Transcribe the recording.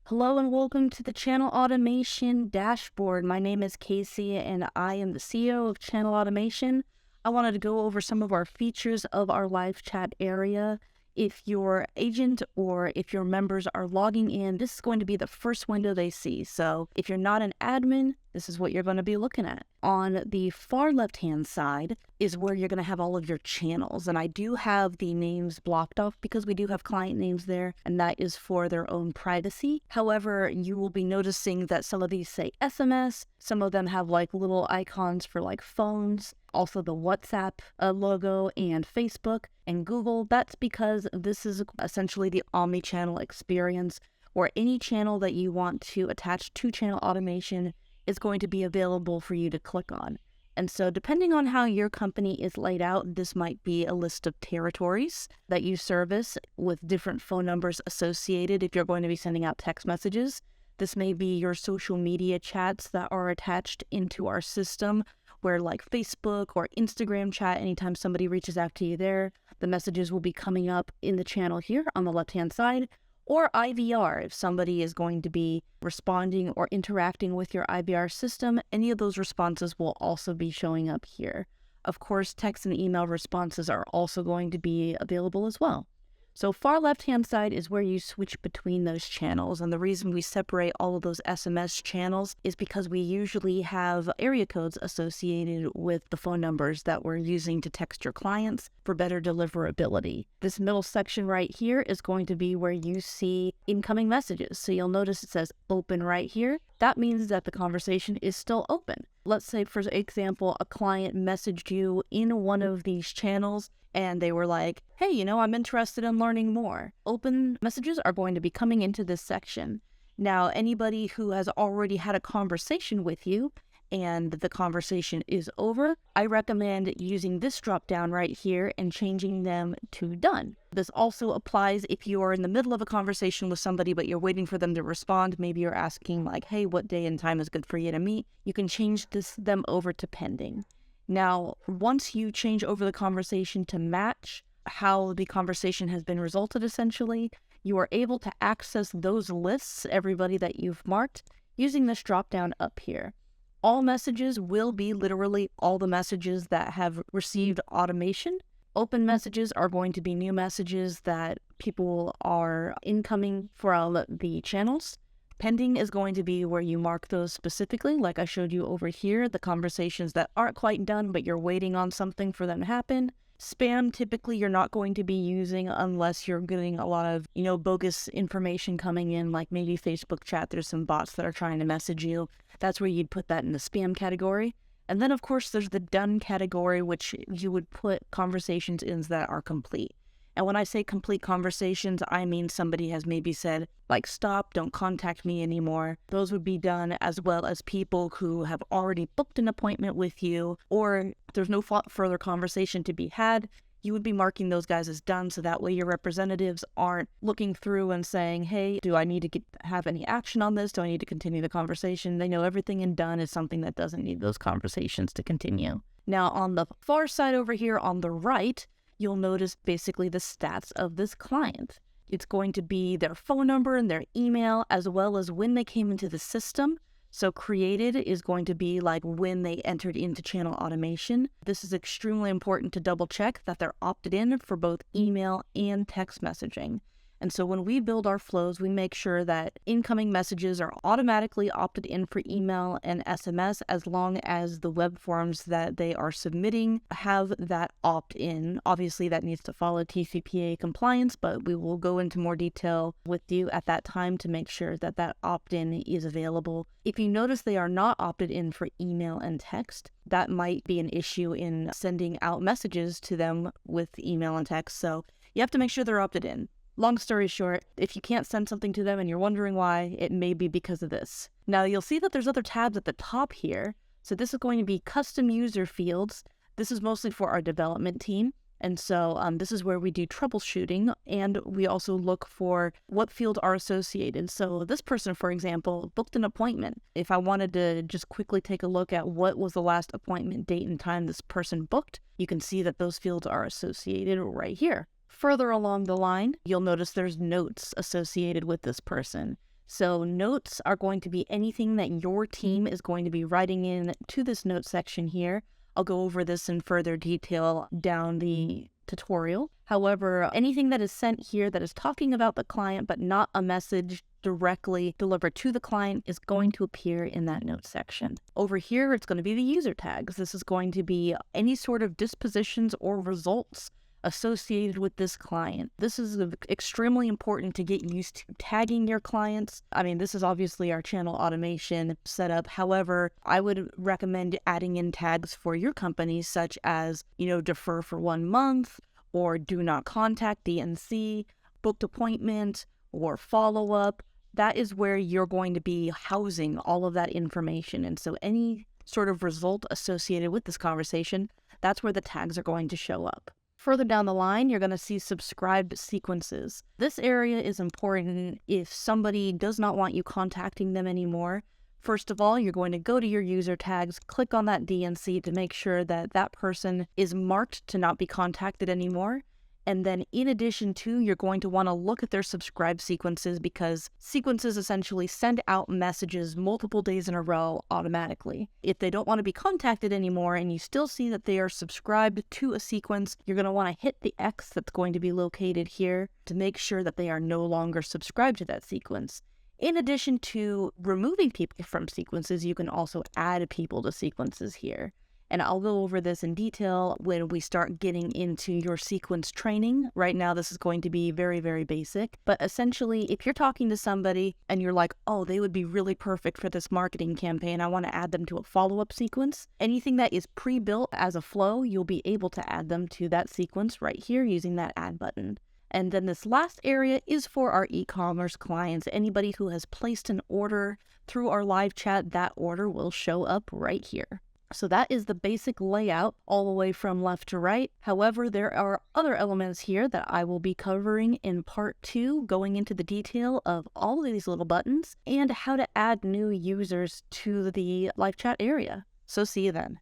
Hello and welcome to the Channel Automation Dashboard. My name is Casey and I am the CEO of Channel Automation. I wanted to go over some of our features of our live chat area. If your agent or if your members are logging in, this is going to be the first window they see. So if you're not an admin, this is what you're going to be looking at. On the far left-hand side is where you're going to have all of your channels. And I do have the names blocked off because we do have client names there, and that is for their own privacy. However, you will be noticing that some of these say SMS, some of them have like little icons for like phones, also the WhatsApp logo and Facebook and Google. That's because this is essentially the omnichannel experience, where any channel that you want to attach to Channel Automation is going to be available for you to click on. And so depending on how your company is laid out, this might be a list of territories that you service with different phone numbers associated if you're going to be sending out text messages. This may be your social media chats that are attached into our system, where like Facebook or Instagram chat, anytime somebody reaches out to you there, the messages will be coming up in the channel here on the left-hand side. Or IVR, if somebody is going to be responding or interacting with your IVR system, any of those responses will also be showing up here. Of course, text and email responses are also going to be available as well. So far left-hand side is where you switch between those channels. And the reason we separate all of those SMS channels is because we usually have area codes associated with the phone numbers that we're using to text your clients for better deliverability. This middle section right here is going to be where you see incoming messages. So you'll notice it says open right here. That means that the conversation is still open. Let's say, for example, a client messaged you in one of these channels and they were like, hey, I'm interested in learning more. Open messages are going to be coming into this section. Now, anybody who has already had a conversation with you and the conversation is over, I recommend using this drop down right here and changing them to done. This also applies if you are in the middle of a conversation with somebody, but you're waiting for them to respond. Maybe you're asking like, hey, what day and time is good for you to meet? You can change them over to pending. Now, once you change over the conversation to match how the conversation has been resulted, essentially, you are able to access those lists, everybody that you've marked, using this drop down up here. All messages will be literally all the messages that have received automation. Open messages are going to be new messages that people are incoming from the channels. Pending is going to be where you mark those specifically, like I showed you over here, the conversations that aren't quite done, but you're waiting on something for them to happen. Spam, typically you're not going to be using unless you're getting a lot of, bogus information coming in, like maybe Facebook chat, there's some bots that are trying to message you. That's where you'd put that in the spam category. And then, of course, there's the done category, which you would put conversations in that are complete. And when I say complete conversations, I mean somebody has maybe said, like, stop, don't contact me anymore. Those would be done, as well as people who have already booked an appointment with you, or there's no further conversation to be had. You would be marking those guys as done, so that way your representatives aren't looking through and saying, hey, do I need to have any action on this? Do I need to continue the conversation? They know everything in done is something that doesn't need those conversations to continue. Now, on the far side over here on the right, you'll notice basically the stats of this client. It's going to be their phone number and their email, as well as when they came into the system. So created is going to be like when they entered into Channel Automation. This is extremely important to double check that they're opted in for both email and text messaging. And so when we build our flows, we make sure that incoming messages are automatically opted in for email and SMS, as long as the web forms that they are submitting have that opt-in. Obviously, that needs to follow TCPA compliance, but we will go into more detail with you at that time to make sure that that opt-in is available. If you notice they are not opted in for email and text, that might be an issue in sending out messages to them with email and text. So you have to make sure they're opted in. Long story short, if you can't send something to them and you're wondering why, it may be because of this. Now, you'll see that there's other tabs at the top here. So this is going to be custom user fields. This is mostly for our development team. And so this is where we do troubleshooting, and we also look for what fields are associated. So this person, for example, booked an appointment. If I wanted to just quickly take a look at what was the last appointment date and time this person booked, you can see that those fields are associated right here. Further along the line, you'll notice there's notes associated with this person. So notes are going to be anything that your team is going to be writing in to this note section here. I'll go over this in further detail down the tutorial. However, anything that is sent here that is talking about the client but not a message directly delivered to the client is going to appear in that note section. Over here, it's going to be the user tags. This is going to be any sort of dispositions or results associated with this client. This is extremely important to get used to tagging your clients. I mean, this is obviously our channel automation setup. However, I would recommend adding in tags for your company, such as, defer for 1 month, or do not contact DNC, booked appointment, or follow up. That is where you're going to be housing all of that information. And so any sort of result associated with this conversation, that's where the tags are going to show up. Further down the line, you're going to see subscribed sequences. This area is important if somebody does not want you contacting them anymore. First of all, you're going to go to your user tags, click on that DNC to make sure that that person is marked to not be contacted anymore. And then in addition to, you're going to want to look at their subscribe sequences, because sequences essentially send out messages multiple days in a row automatically. If they don't want to be contacted anymore and you still see that they are subscribed to a sequence, you're going to want to hit the X that's going to be located here to make sure that they are no longer subscribed to that sequence. In addition to removing people from sequences, you can also add people to sequences here. And I'll go over this in detail when we start getting into your sequence training. Right now, this is going to be very, very basic. But essentially, if you're talking to somebody and you're like, oh, they would be really perfect for this marketing campaign, I want to add them to a follow-up sequence. Anything that is pre-built as a flow, you'll be able to add them to that sequence right here using that add button. And then this last area is for our e-commerce clients. Anybody who has placed an order through our live chat, that order will show up right here. So that is the basic layout all the way from left to right. However, there are other elements here that I will be covering in part 2, going into the detail of all of these little buttons and how to add new users to the live chat area. So see you then.